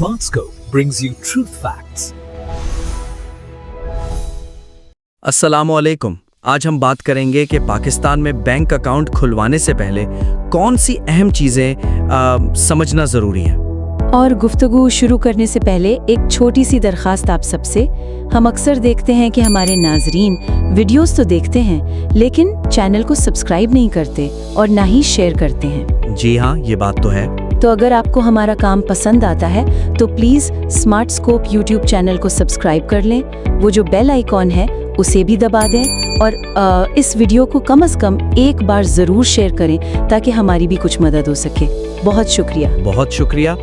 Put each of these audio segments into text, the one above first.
SmartScope brings you truth facts. अस्सलामुअलैकुम। आज हम बात करेंगे कि पाकिस्तान में बैंक अकाउंट खुलवाने से पहले कौन सी अहम चीज़ें समझना ज़रूरी हैं। और गुफ्तगू शुरू करने से पहले एक छोटी सी दरख्वास्त आप सबसे। हम अक्सर देखते हैं कि हमारे नाजरीन वीडियोस तो देखते हैं लेकिन चैनल को सब्सक्राइब नहीं करते और ना ही शेयर करते हैं। जी हाँ, ये बात तो है। तो अगर आपको हमारा काम पसंद आता है तो please smart scope YouTube channel को सब्सक्राइब कर लें, वो जो बेल आइकॉन है उसे भी दबा दें और इस वीडियो को कम से कम एक बार ज़रूर शेयर करें ताकि हमारी भी कुछ मदद हो सके। बहुत शुक्रिया। बहुत शुक्रिया।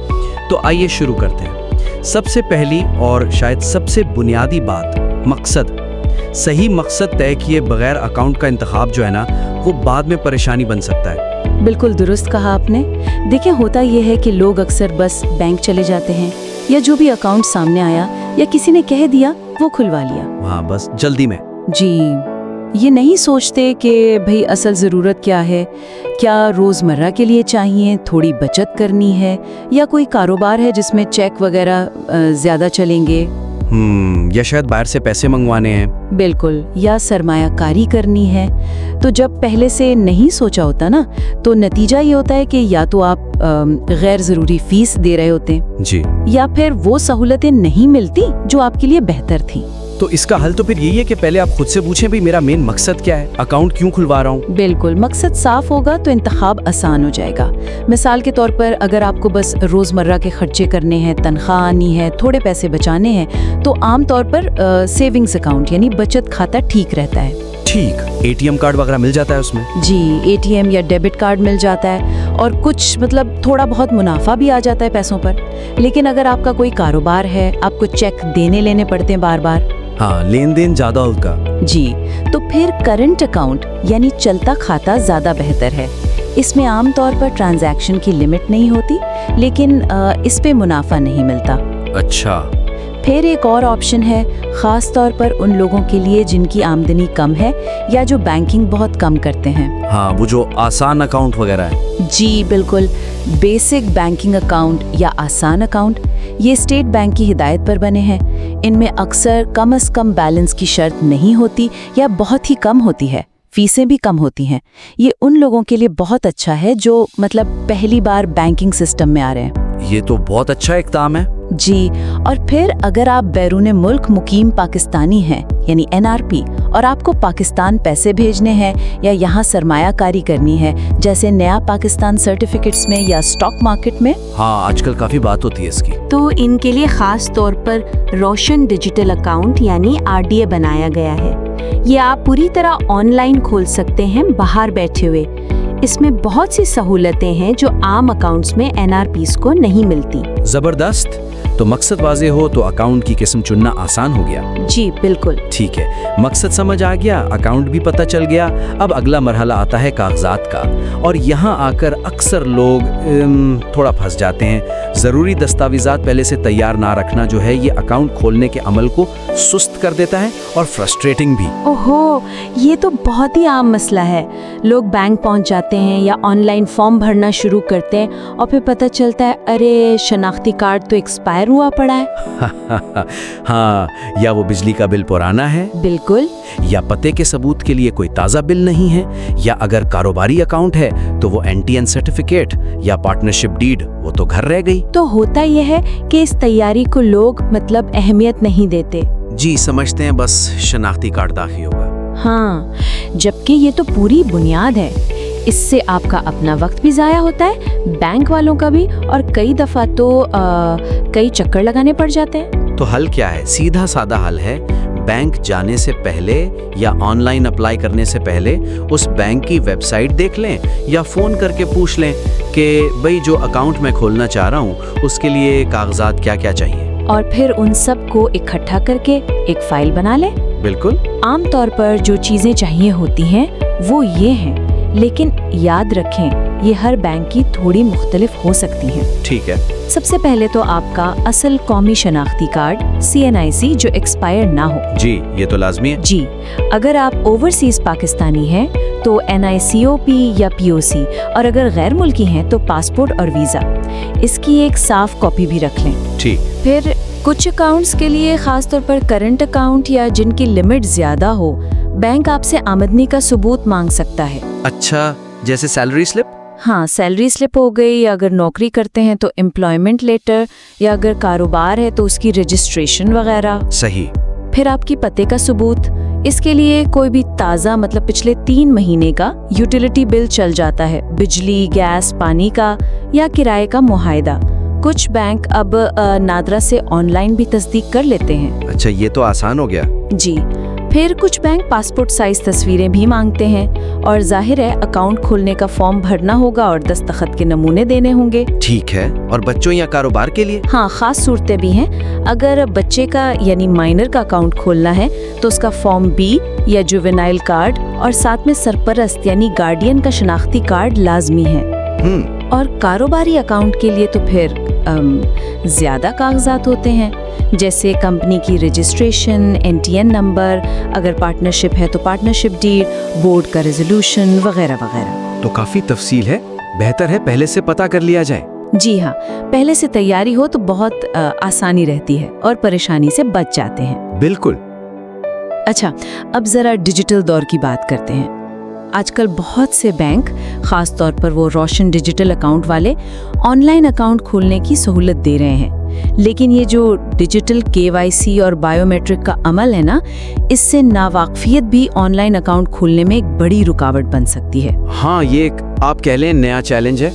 तो आइए शुरू करते हैं। सबसे पहली और शायद सबसे बुनियादी बात, मकसद। सही मकसद तय किए बगैर अकाउंट का इंतखाब जो है ना, वो बाद में परेशानी बन सकता है। बिल्कुल दुरुस्त कहा आपने। देखिए, होता यह है कि लोग अक्सर बस बैंक चले जाते हैं या जो भी अकाउंट सामने आया या किसी ने कह दिया वो खुलवा लिया। हाँ, बस जल्दी में। जी, ये नहीं सोचते कि भाई असल ज़रूरत क्या है, क्या रोज़मर्रा के लिए चाहिए, थोड़ी बचत करनी है या कोई कारोबार है जिसमें चेक वगैरह ज़्यादा चलेंगे। या शायद बाहर से पैसे मंगवाने हैं। बिल्कुल, या सरमायाकारी करनी है। तो जब पहले से नहीं सोचा होता ना, तो नतीजा ये होता है कि या तो आप गैर ज़रूरी फीस दे रहे होते हैं जी, या फिर वो सहूलतें नहीं मिलती जो आपके लिए बेहतर थी। तो इसका हल तो फिर यही है कि पहले आप खुद से पूछें भी मेरा मेन मकसद क्या है, अकाउंट क्यों खुलवा रहा हूँ। बिल्कुल, मकसद साफ होगा तो इंतखाब आसान हो जाएगा। मिसाल के तौर पर अगर आपको बस रोज़मर्रा के खर्चे करने हैं, तनख्वाह आनी है, थोड़े पैसे बचाने हैं, तो आम तौर पर सेविंग्स अकाउंट यानी बचत खाता ठीक रहता है। ठीक, एटीएम कार्ड वगैरह मिल जाता है उसमें। जी, एटीएम या डेबिट कार्ड मिल जाता है और कुछ मतलब थोड़ा बहुत मुनाफा भी आ जाता है पैसों पर। लेकिन अगर आपका कोई कारोबार है, आपको चेक देने लेने पड़ते हैं बार बार। हाँ, लेन देन ज्यादा होगा। जी, तो फिर करंट अकाउंट यानी चलता खाता ज्यादा बेहतर है। इसमें आमतौर पर ट्रांजैक्शन की लिमिट नहीं होती, लेकिन इस पे मुनाफा नहीं मिलता। अच्छा। फिर एक और ऑप्शन है, खास तौर पर उन लोगों के लिए जिनकी आमदनी कम है या जो बैंकिंग बहुत कम करते हैं। हाँ, वो जो आसान अकाउंट वगैरह है। जी बिल्कुल, बेसिक बैंकिंग अकाउंट या आसान अकाउंट, ये स्टेट बैंक की हिदायत पर बने हैं। इनमें अक्सर कम से कम बैलेंस की शर्त नहीं होती या बहुत ही कम होती है, फीसें भी कम होती हैं। ये उन लोगों के लिए बहुत अच्छा है जो मतलब पहली बार बैंकिंग सिस्टम में आ रहे हैं। ये तो बहुत अच्छा इक़दाम है। जी, और फिर अगर आप बैरून मुल्क मुकीम पाकिस्तानी हैं यानी NRP और आपको पाकिस्तान पैसे भेजने हैं या यहाँ सरमायाकारी करनी है, जैसे नया पाकिस्तान सर्टिफिकेट्स में या स्टॉक मार्केट में। हाँ, आजकल काफी बात होती है इसकी। तो इनके लिए खास तौर पर रोशन डिजिटल अकाउंट यानी RDA बनाया गया है। ये आप पूरी तरह ऑनलाइन खोल सकते हैं बाहर बैठे हुए। इसमें बहुत सी सहूलतें हैं जो आम अकाउंट्स में NRPs को नहीं मिलती। जबरदस्त। तो मकसद वाज़ेह हो तो अकाउंट की किस्म चुनना आसान हो गया। जी बिल्कुल। ठीक है, मकसद समझ आ गया, अकाउंट भी पता चल गया। अब अगला मरहला आता है कागजात का, और यहाँ आकर अक्सर लोग थोड़ा फंस जाते हैं। ज़रूरी दस्तावेज़ात पहले से तैयार ना रखना जो है, ये अकाउंट खोलने के अमल को सुस्त कर देता है और फ्रस्ट्रेटिंग भी। ओहो, ये तो बहुत ही आम मसला है। लोग बैंक पहुंच जाते हैं या ऑनलाइन फॉर्म भरना शुरू करते हैं और फिर पता चलता है अरे शनाख्ती कार्ड तो एक्सपायर हुआ पड़ा है। हाँ, या वो बिजली का बिल पुराना है। बिल्कुल। या पते के सबूत के लिए कोई ताज़ा बिल नहीं है, या अगर कारोबारी अकाउंट है तो वो NTN सर्टिफिकेट या पार्टनरशिप डीड वो तो घर रह गई। तो होता यह है कि इस तैयारी को लोग मतलब अहमियत नहीं देते। जी, समझते हैं बस शनाख्ती कार्ड काफी होगा। हाँ, जबकि ये तो पूरी बुनियाद है। इससे आपका अपना वक्त भी ज़ाया होता है, बैंक वालों का भी, और कई दफ़ा तो कई चक्कर लगाने पड़ जाते हैं। तो हल क्या है? सीधा सादा हल है, बैंक जाने से पहले या ऑनलाइन अप्लाई करने से पहले उस बैंक की वेबसाइट देख लें या फ़ोन करके पूछ लें कि भाई जो अकाउंट मैं खोलना चाह रहा हूँ उसके लिए कागजात क्या क्या चाहिए, और फिर उन सब को इकट्ठा करके एक फ़ाइल बना लें। बिल्कुल। आमतौर पर जो चीज़ें चाहिए होती हैं वो ये हैं, लेकिन याद रखें ये हर बैंक की थोड़ी मुख्तलिफ हो सकती हैं। ठीक है। सबसे पहले तो आपका असल कौमी शनाख्ती कार्ड CNIC जो एक्सपायर ना हो। जी, ये तो लाजमी है। जी, अगर आप ओवरसीज पाकिस्तानी हैं तो NICOP या POC, और अगर गैर मुल्की हैं तो पासपोर्ट और वीज़ा। इसकी एक साफ कॉपी भी रख लें। ठीक। फिर कुछ अकाउंट्स के लिए खास तौर पर करंट अकाउंट या जिनकी लिमिट ज़्यादा हो, बैंक आपसे आमदनी का सबूत मांग सकता है। अच्छा, जैसे सैलरी स्लिप? हाँ, सैलरी स्लिप हो गई, या अगर नौकरी करते हैं तो एम्प्लॉयमेंट लेटर, या अगर कारोबार है तो उसकी रजिस्ट्रेशन वगैरह। सही। फिर आपकी पते का सबूत, इसके लिए कोई भी ताज़ा मतलब पिछले 3 महीने का यूटिलिटी बिल चल जाता है, बिजली, गैस, पानी का या किराए का मुआहिदा। कुछ बैंक अब नादरा से ऑनलाइन भी तस्दीक कर लेते हैं। अच्छा, ये तो आसान हो गया। जी, फिर कुछ बैंक पासपोर्ट साइज तस्वीरें भी मांगते हैं, और जाहिर है अकाउंट खोलने का फॉर्म भरना होगा और दस्तखत के नमूने देने होंगे। ठीक है। और बच्चों या कारोबार के लिए? हाँ, खास सूरतें भी हैं। अगर बच्चे का यानी माइनर का अकाउंट खोलना है तो उसका फॉर्म B या जुवेनाइल कार्ड और साथ में सरपरस्त यानी गार्डियन का शनाख्ती कार्ड लाजमी है। और कारोबारी अकाउंट के लिए तो फिर ज़्यादा कागजात होते हैं, जैसे कंपनी की रजिस्ट्रेशन, NTN नंबर, अगर पार्टनरशिप है तो पार्टनरशिप डीड, बोर्ड का रेजोल्यूशन वगैरह वगैरह। तो काफी तफसील है, बेहतर है पहले से पता कर लिया जाए। जी हाँ, पहले से तैयारी हो तो बहुत आसानी रहती है और परेशानी से बच जाते हैं। बिल्कुल। अच्छा, अब ज़रा डिजिटल दौर की बात करते हैं। आजकल बहुत से बैंक, खास तौर पर वो रोशन डिजिटल अकाउंट वाले, ऑनलाइन अकाउंट खोलने की सहूलत दे रहे हैं। लेकिन ये जो डिजिटल KYC और बायोमेट्रिक का अमल है ना, इससे नावाकफियत भी ऑनलाइन अकाउंट खोलने में एक बड़ी रुकावट बन सकती है। हाँ, ये एक आप कह लें नया चैलेंज है।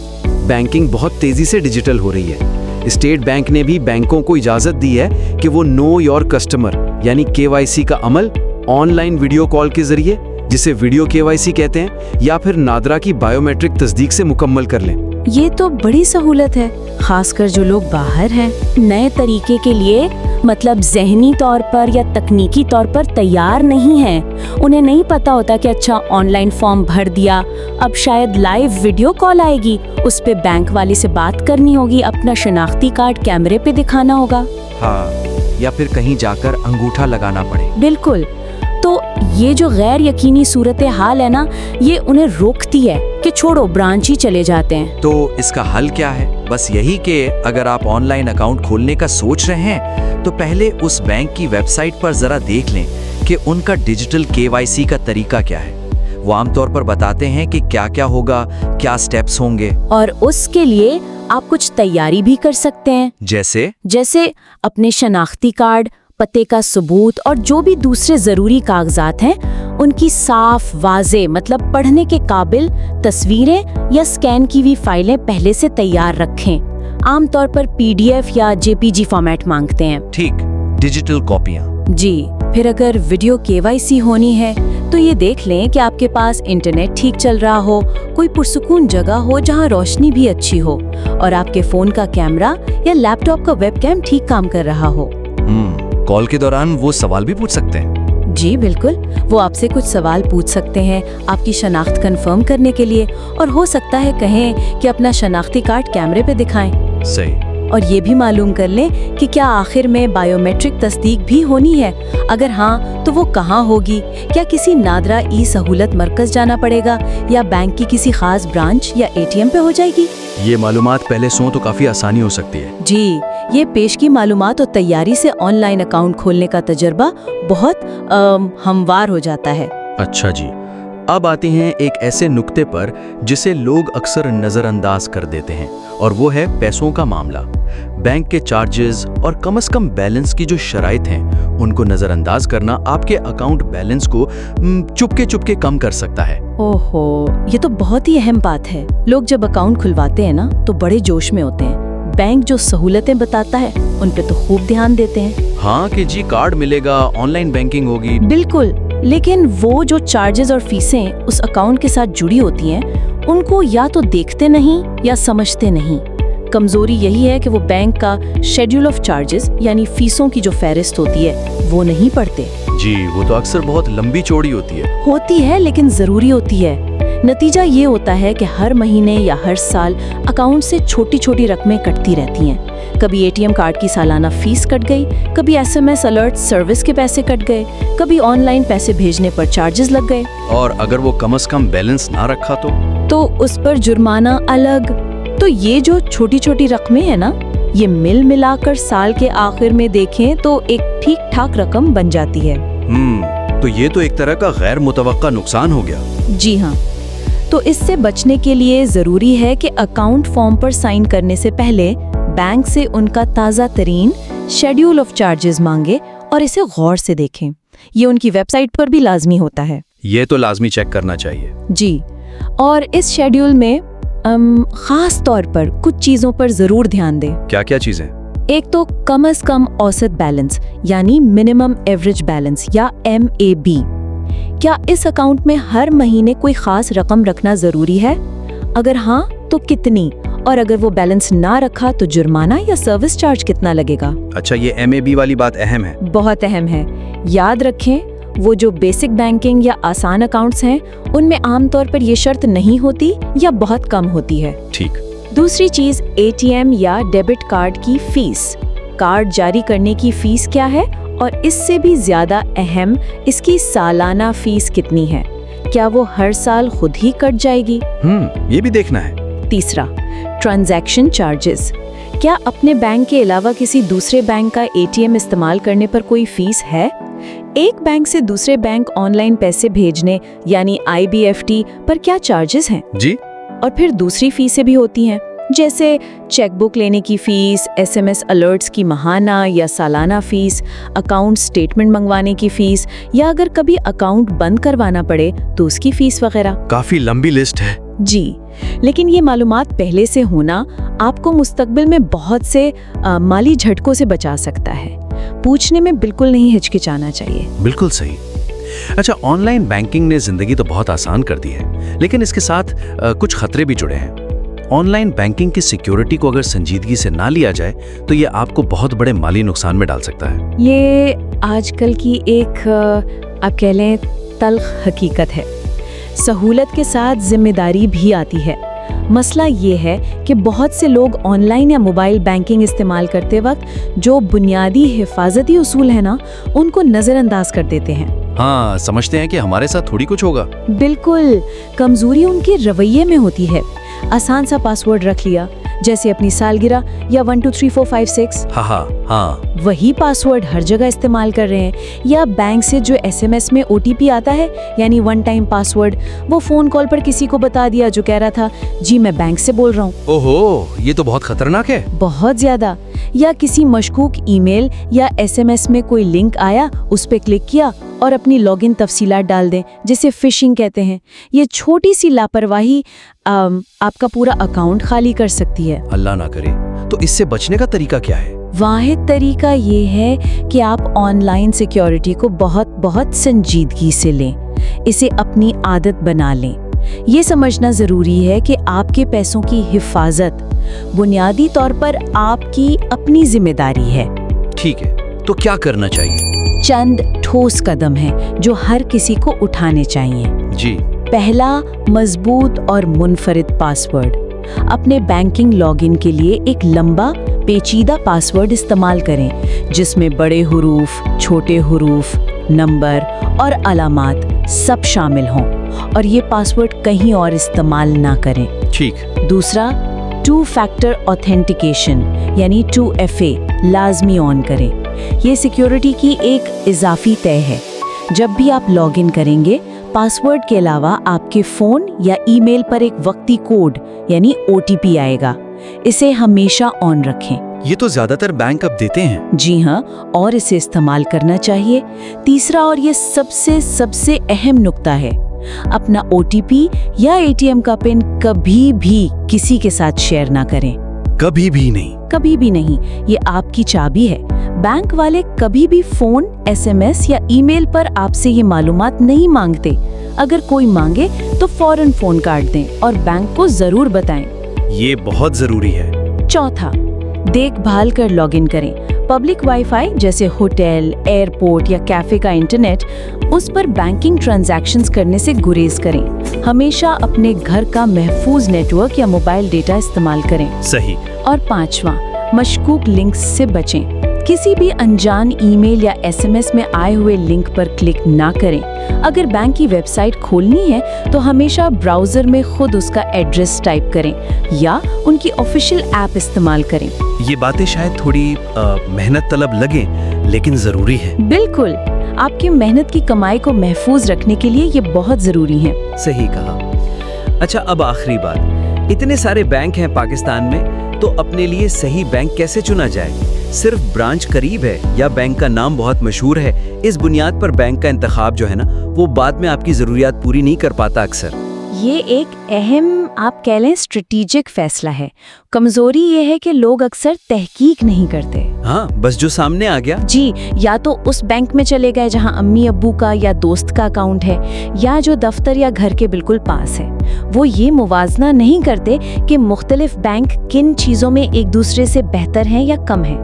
बैंकिंग बहुत तेजी से डिजिटल हो रही है। स्टेट बैंक ने भी बैंकों को इजाजत दी है कि वो नो योर कस्टमर यानी KYC का अमल ऑनलाइन वीडियो कॉल के जरिए, जिसे वीडियो KYC कहते हैं, या फिर नादरा की बायोमेट्रिक तस्दीक से मुकम्मल कर लें। ये तो बड़ी सहूलत है, खासकर जो लोग बाहर हैं। नए तरीके के लिए मतलब ज़हनी तौर पर या तकनीकी तौर पर तैयार नहीं हैं। उन्हें नहीं पता होता कि अच्छा ऑनलाइन फॉर्म भर दिया, अब शायद लाइव वीडियो कॉल आएगी, उस पे बैंक वाले से बात करनी होगी, अपना शनाख्ती कार्ड कैमरे पे दिखाना होगा। हाँ, या फिर कहीं जाकर अंगूठा लगाना पड़े। बिल्कुल। तो ये जो गैर यकीनी सूरत हाल है ना, ये उन्हें रोकती है कि छोड़ो, ब्रांच ही चले जाते हैं। तो इसका हल क्या है? बस यही कि अगर आप ऑनलाइन अकाउंट खोलने का सोच रहे हैं तो पहले उस बैंक की वेबसाइट पर जरा देख लें कि उनका डिजिटल KYC का तरीका क्या है। वो आमतौर पर बताते हैं कि क्या क्या होगा, क्या स्टेप्स होंगे। और उसके लिए आप कुछ तैयारी भी कर सकते हैं, जैसे अपने शनाख्ती कार्ड, पते का सबूत और जो भी दूसरे जरूरी कागजात हैं, उनकी साफ, वाज़े मतलब पढ़ने के काबिल तस्वीरें या स्कैन की हुई फाइलें पहले से तैयार रखें। आमतौर पर PDF या JPG फॉर्मेट मांगते हैं। ठीक, डिजिटल कॉपियां। जी, फिर अगर वीडियो KYC होनी है तो ये देख लें कि आपके पास इंटरनेट ठीक चल रहा हो, कोई पुरसुकून जगह हो जहां रोशनी भी अच्छी हो, और आपके फ़ोन का कैमरा या लैपटॉप का वेबकैम ठीक काम कर रहा हो। कॉल के दौरान वो सवाल भी पूछ सकते हैं? जी बिल्कुल, वो आपसे कुछ सवाल पूछ सकते हैं आपकी शनाख्त कंफर्म करने के लिए, और हो सकता है कहें कि अपना शनाख्ती कार्ड कैमरे पे दिखाएं। सही। और ये भी मालूम कर लें कि क्या आखिर में बायोमेट्रिक तस्दीक भी होनी है, अगर हाँ तो वो कहाँ होगी, क्या किसी नादरा सहूलत मरकज जाना पड़ेगा या बैंक की किसी खास ब्रांच या ATM पे हो जाएगी। ये मालूमात पहले सो तो काफ़ी आसानी हो सकती है। जी, ये पेश की मालूमात और तैयारी से ऑनलाइन अकाउंट खोलने का तजर्बा बहुत हमवार हो जाता है। अच्छा जी, अब आते हैं एक ऐसे नुक्ते पर जिसे लोग अक्सर नज़रअंदाज कर देते हैं, और वो है पैसों का मामला। बैंक के चार्जेस और कम से कम बैलेंस की जो शराइत हैं, उनको नज़रअंदाज करना आपके अकाउंट बैलेंस को चुपके चुपके कम कर सकता है। ओहो, ये तो बहुत ही अहम बात है। लोग जब अकाउंट खुलवाते हैं ना तो बड़े जोश में होते हैं। बैंक जो सहूलतें बताता है उन पे तो खूब ध्यान देते हैं। हाँ कि जी कार्ड मिलेगा, ऑनलाइन बैंकिंग होगी। बिल्कुल, लेकिन वो जो चार्जेस और फीसें उस अकाउंट के साथ जुड़ी होती हैं, उनको या तो देखते नहीं या समझते नहीं। कमजोरी यही है कि वो बैंक का शेड्यूल ऑफ चार्जेस यानी फीसों की जो फहरिस्त होती है वो नहीं पढ़ते। जी, वो तो अक्सर बहुत लंबी चौड़ी होती है। लेकिन जरूरी होती है। नतीजा ये होता है कि हर महीने या हर साल अकाउंट से छोटी छोटी रकमें कटती रहती हैं। कभी एटीएम कार्ड की सालाना फीस कट गई, कभी एसएमएस अलर्ट सर्विस के पैसे कट गए, कभी ऑनलाइन पैसे भेजने पर चार्जेस लग गए। और अगर वो कम से कम बैलेंस ना रखा तो उस पर जुर्माना अलग। तो ये जो छोटी छोटी रकमें हैं ना, ये मिल मिलाकर साल के आखिर में देखें तो एक ठीक ठाक रकम बन जाती है। तो ये तो एक तरह का गैर मुतवक्का नुकसान हो गया। जी हाँ, तो इससे बचने के लिए जरूरी है कि अकाउंट फॉर्म पर साइन करने से पहले बैंक से उनका ताज़ा तरीन शेड्यूल ऑफ चार्जेस मांगे और इसे गौर से देखें। ये उनकी वेबसाइट पर भी लाजमी होता है। ये तो लाजमी चेक करना चाहिए। जी, और इस शेड्यूल में खास तौर पर कुछ चीज़ों पर ज़रूर ध्यान दें। क्या क्या चीज़ें? एक तो कम से कम औसत बैलेंस यानी मिनिमम एवरेज बैलेंस या MAB। क्या इस अकाउंट में हर महीने कोई खास रकम रखना ज़रूरी है? अगर हाँ तो कितनी? और अगर वो बैलेंस ना रखा तो जुर्माना या सर्विस चार्ज कितना लगेगा? अच्छा, ये MAB वाली बात अहम है। बहुत अहम है। याद रखें, वो जो बेसिक बैंकिंग या आसान अकाउंट्स हैं उनमें आमतौर पर ये शर्त नहीं होती या बहुत कम होती है। ठीक। दूसरी चीज ATM या डेबिट कार्ड की फीस। कार्ड जारी करने की फीस क्या है और इससे भी ज्यादा अहम इसकी सालाना फीस कितनी है? क्या वो हर साल खुद ही कट जाएगी? ये भी देखना है। तीसरा, ट्रांजैक्शन चार्जेस। क्या अपने बैंक के अलावा किसी दूसरे बैंक का ATM इस्तेमाल करने पर कोई फीस है? एक बैंक से दूसरे बैंक ऑनलाइन पैसे भेजने यानी IBFT पर क्या चार्जेस हैं? जी। और फिर दूसरी फीसें भी होती हैं, जैसे चेकबुक लेने की फीस, SMS अलर्ट्स की माहाना या सालाना फीस, अकाउंट स्टेटमेंट मंगवाने की फीस, या अगर कभी अकाउंट बंद करवाना पड़े तो उसकी फीस वगैरह। काफी लंबी लिस्ट है। जी, लेकिन ये मालूमात पहले से होना आपको मुस्तकबिल में बहुत से माली झटकों से बचा सकता है। पूछने में बिल्कुल नहीं हिचकिचाना चाहिए। बिल्कुल सही। अच्छा, ऑनलाइन बैंकिंग ने जिंदगी तो बहुत आसान कर दी है, लेकिन इसके साथ कुछ खतरे भी जुड़े हैं। ऑनलाइन बैंकिंग की सिक्योरिटी को अगर संजीदगी से ना लिया जाए तो ये आपको बहुत बड़े माली नुकसान में डाल सकता है। ये आजकल की एक आप कह लें तल्ख हकीकत है। सहूलत के साथ जिम्मेदारी भी आती है। मसला ये है कि बहुत से लोग ऑनलाइन या मोबाइल बैंकिंग इस्तेमाल करते वक्त जो बुनियादी हिफाजती उसूल है ना, उनको नज़रअंदाज कर देते हैं। हाँ, समझते हैं कि हमारे साथ थोड़ी कुछ होगा। बिल्कुल, कमजोरी उनके रवैये में होती है। आसान सा पासवर्ड रख लिया, जैसे अपनी सालगिरह या 123456। हाँ। वही पासवर्ड हर जगह इस्तेमाल कर रहे हैं। या बैंक से जो SMS में OTP आता है यानी वन टाइम पासवर्ड, वो फोन कॉल पर किसी को बता दिया जो कह रहा था जी मैं बैंक से बोल रहा हूँ। ओहो, ये तो बहुत खतरनाक है। बहुत ज्यादा। या किसी मशकूक ईमेल या SMS में कोई लिंक आया, उस पे क्लिक किया और अपनी लॉगिन तफसीलात डाल दें, जिसे फिशिंग कहते हैं। ये छोटी सी लापरवाही आपका पूरा अकाउंट खाली कर सकती है। अल्लाह ना करे। तो इससे बचने का तरीका क्या है? वाहिद तरीका ये है कि आप ऑनलाइन सिक्योरिटी को बहुत संजीदगी से लें। इसे अपनी आदत बना लें। ये समझना जरूरी है कि आपके पैसों की हिफाजत बुनियादी तौर पर आपकी अपनी जिम्मेदारी है। ठीक है, तो क्या करना चाहिए? चंद ठोस कदम हैं जो हर किसी को उठाने चाहिए। जी। पहला, मजबूत और मुनफरिद पासवर्ड। अपने बैंकिंग लॉगिन के लिए एक लंबा पेचीदा पासवर्ड इस्तेमाल करें, जिसमें बड़े हुरूफ, छोटे हुरूफ, नंबर और अलामात सब शामिल हों, और ये पासवर्ड कहीं और इस्तेमाल ना करें। ठीक। दूसरा, 2 फैक्टर ऑथेंटिकेशन यानी 2FA लाजमी ऑन करें। ये सिक्योरिटी की एक इजाफी तय है। जब भी आप लॉगिन करेंगे, पासवर्ड के अलावा आपके फोन या ईमेल पर एक वक्ती कोड यानी OTP आएगा। इसे हमेशा ऑन रखें। ये तो ज्यादातर बैंक अब देते हैं। जी हाँ, और इसे इस्तेमाल करना चाहिए। तीसरा और ये सबसे अहम नुक्ता है, अपना OTP या ATM का पिन कभी भी किसी के साथ शेयर ना करें। कभी भी नहीं। कभी भी नहीं। ये आपकी चाबी है। बैंक वाले कभी भी फोन, SMS या ईमेल पर आपसे ये मालूमात नहीं मांगते। अगर कोई मांगे तो फौरन फोन काट दें और बैंक को जरूर बताएं। ये बहुत जरूरी है। चौथा, देखभाल कर लॉगिन करें। पब्लिक वाईफाई जैसे होटल, एयरपोर्ट या कैफे का इंटरनेट, उस पर बैंकिंग ट्रांजैक्शंस करने से गुरेज करें। हमेशा अपने घर का महफूज नेटवर्क या मोबाइल डेटा इस्तेमाल करें। सही। और 5वां, मशकूक लिंक्स से बचें। किसी भी अनजान ईमेल या एसएमएस में आए हुए लिंक पर क्लिक ना करें। अगर बैंक की वेबसाइट खोलनी है तो हमेशा ब्राउजर में खुद उसका एड्रेस टाइप करें या उनकी ऑफिशियल ऐप इस्तेमाल करें। ये बातें शायद थोड़ी मेहनत तलब लगे, लेकिन जरूरी है। बिल्कुल, आपकी मेहनत की कमाई को महफूज रखने के लिए ये बहुत जरूरी है। सही कहा। अच्छा, अब आखिरी बात, इतने सारे बैंक हैं पाकिस्तान में, तो अपने लिए सही बैंक कैसे चुना जाए? सिर्फ ब्रांच करीब है या बैंक का नाम बहुत मशहूर है, इस बुनियाद पर बैंक का इंतखाब जो है ना, वो बाद में आपकी जरूरियात पूरी नहीं कर पाता अक्सर। ये एक अहम, आप कह लें, स्ट्रेटेजिक फैसला है। कमजोरी ये है कि लोग अक्सर तहकीक नहीं करते। हाँ, बस जो सामने आ गया। जी, या तो उस बैंक में चले गए जहां अम्मी अब्बू का या दोस्त का अकाउंट है, या जो दफ्तर या घर के बिल्कुल पास है। वो ये मुवाजना नहीं करते कि मुख्तलिफ बैंक किन चीजों में एक दूसरे से बेहतर हैं या कम हैं।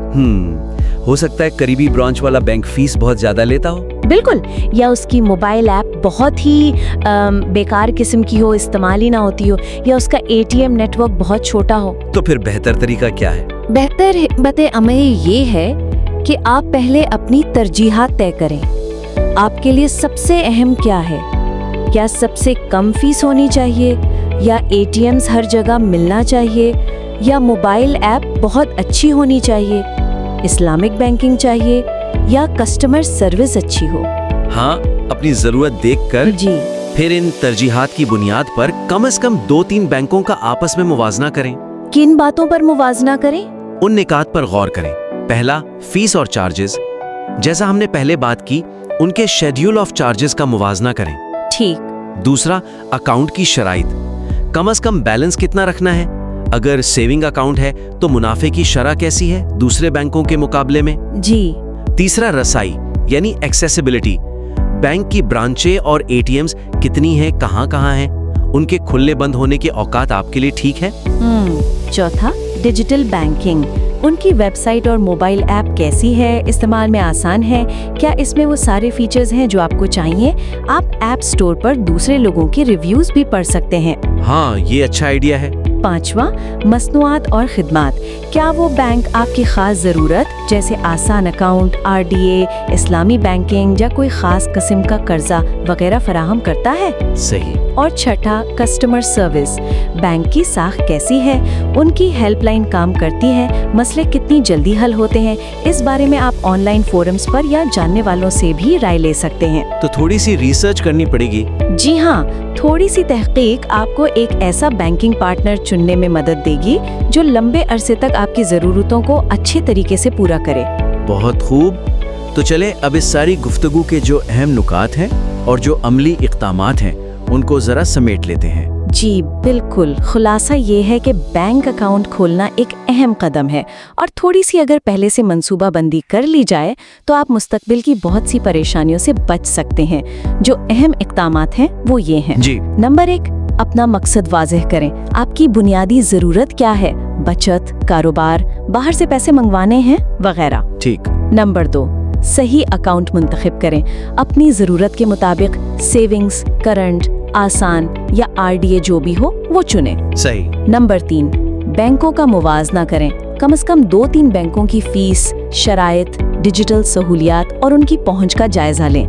हो सकता है करीबी ब्रांच वाला बैंक फीस बहुत ज्यादा लेता हो। बिल्कुल, या उसकी मोबाइल ऐप बहुत ही बेकार किस्म की हो, इस्तेमाल ही ना होती हो, या उसका एटीएम नेटवर्क बहुत छोटा हो। तो फिर बेहतर तरीका क्या है? बेहतर हिकमत अमल ये है कि आप पहले अपनी तरजीहात तय करें। आपके लिए सबसे अहम क्या है? क्या सबसे कम फीस होनी चाहिए, या एटीएम्स हर जगह मिलना चाहिए, या मोबाइल ऐप बहुत अच्छी होनी चाहिए, इस्लामिक बैंकिंग चाहिए, या कस्टमर सर्विस अच्छी हो? हाँ, अपनी जरूरत देखकर जी, फिर इन तरजीहात की बुनियाद पर कम से कम 2-3 बैंकों का आपस में मुवाजना करें। किन बातों पर मुवाजना करें? उन निकात पर गौर करें। पहला, फीस और चार्जेस। जैसा हमने पहले बात की, उनके शेड्यूल ऑफ चार्जेस का मुवाजना करें। ठीक। दूसरा, अकाउंट की शराइत। कम से कम बैलेंस कितना रखना है? अगर सेविंग अकाउंट है तो मुनाफे की शरह कैसी है दूसरे बैंकों के मुकाबले में? जी। तीसरा, रसाई यानी एक्सेसिबिलिटी। बैंक की ब्रांचें और एटीएम्स कितनी हैं, कहां हैं? उनके खुलने बंद होने के औकात आपके लिए ठीक है? चौथा, डिजिटल बैंकिंग। उनकी वेबसाइट और मोबाइल ऐप कैसी है, इस्तेमाल में आसान है, क्या इसमें वो सारे फीचर्स हैं जो आपको चाहिए? आप ऐप स्टोर पर दूसरे लोगों के रिव्यूज भी पढ़ सकते हैं। हाँ, ये अच्छा आइडिया है। पांचवा, मसनूआत और खिदमात। क्या वो बैंक आपकी खास जरूरत जैसे आसान अकाउंट, आरडीए, इस्लामी बैंकिंग या कोई खास किस्म का कर्जा वगैरह फराहम करता है? सही। और छठा, कस्टमर सर्विस। बैंक की साख कैसी है, उनकी हेल्पलाइन काम करती है, मसले कितनी जल्दी हल होते हैं? इस बारे में आप ऑनलाइन फोरम्स पर या जानने वालों से भी राय ले सकते हैं। तो थोड़ी सी रिसर्च करनी पड़ेगी। जी हाँ, थोड़ी सी तहकीक आपको एक ऐसा बैंकिंग पार्टनर चुनने में मदद देगी जो लंबे अरसे तक आपकी जरूरतों को अच्छे तरीके से पूरा करे। बहुत खूब। तो चले अब इस सारी गुफ्तगू के जो अहम नुकात हैं और जो अमली इक़दामात हैं उनको जरा समेट लेते हैं। जी बिल्कुल, खुलासा ये है कि बैंक अकाउंट खोलना एक अहम कदम है और थोड़ी सी अगर पहले से मंसूबा बंदी कर ली जाए तो आप मुस्तकबिल की बहुत सी परेशानियों से बच सकते हैं। जो अहम इक़दामात हैं वो ये हैं। जी। नंबर 1, अपना मकसद वाज़ेह करें। आपकी बुनियादी ज़रूरत क्या है? बचत, कारोबार, बाहर से पैसे मंगवाने हैं वगैरह। ठीक। नंबर 2, सही अकाउंट मुंतखब करें। अपनी ज़रूरत के मुताबिक सेविंग्स, करंट, आसान या आरडीए जो भी हो वो चुनें। सही। नंबर 3, बैंकों का मुवाजना करें। कम से कम 2-3 बैंकों की फीस, शराइत, डिजिटल सहूलियात और उनकी पहुंच का जायजा लें।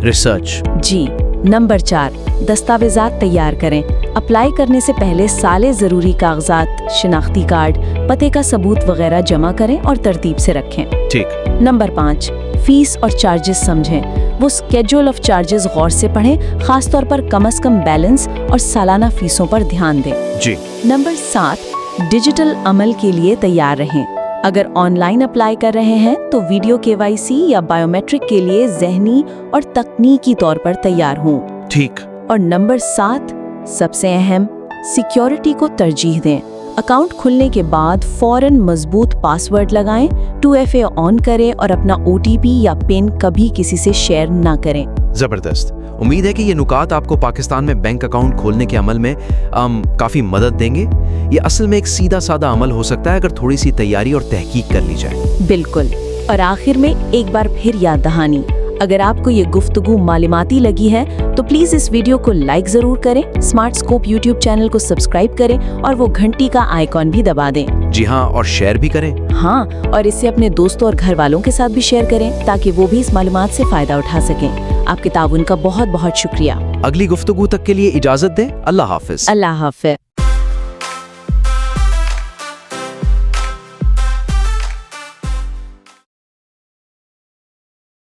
रिसर्च। जी। नंबर 4, दस्तावेजात तैयार करें। अप्लाई करने से पहले सारे ज़रूरी कागजात, शिनाख्ती कार्ड, पते का सबूत वगैरह जमा करें और तरतीब से रखें। ठीक। नंबर 5, फीस और चार्जेस समझें। वो स्केड्यूल ऑफ चार्जेस गौर से पढ़ें, खासतौर पर कम से कम बैलेंस और सालाना फीसों पर ध्यान दें। जी। नंबर 7, डिजिटल अमल के लिए तैयार रहें। अगर ऑनलाइन अप्लाई कर रहे हैं तो वीडियो केवाईसी या बायोमेट्रिक के लिए ज़हनी और तकनीकी तौर पर तैयार हों। ठीक। और नंबर 7, सबसे अहम, सिक्योरिटी को तरजीह दें। अकाउंट खुलने के बाद फौरन मजबूत पासवर्ड लगाएं, 2FA ऑन करें और अपना OTP या पिन कभी किसी से शेयर ना करें। जबरदस्त। امید ہے کہ یہ نکات آپ کو پاکستان میں بینک اکاؤنٹ کھولنے کے عمل میں کافی مدد دیں گے۔ یہ اصل میں ایک سیدھا سادہ عمل ہو سکتا ہے اگر تھوڑی سی تیاری اور تحقیق کر لی جائے۔ بالکل۔ اور آخر میں ایک بار پھر یاد دہانی، اگر آپ کو یہ گفتگو معلوماتی لگی ہے تو پلیز اس ویڈیو کو لائک ضرور کریں، اسمارٹ اسکوپ یوٹیوب چینل کو سبسکرائب کریں اور وہ گھنٹی کا آئیکن بھی دبا دیں۔ جی ہاں، اور شیئر بھی کریں۔ ہاں، اور اسے اپنے دوستوں اور گھر والوں کے ساتھ بھی شیئر کریں تاکہ وہ بھی اس معلومات سے فائدہ اٹھا سکیں۔ آپ کے تعاون کا بہت بہت شکریہ۔ اگلی گفتگو تک کے لیے اجازت دیں۔ اللہ حافظ۔ اللہ حافظ۔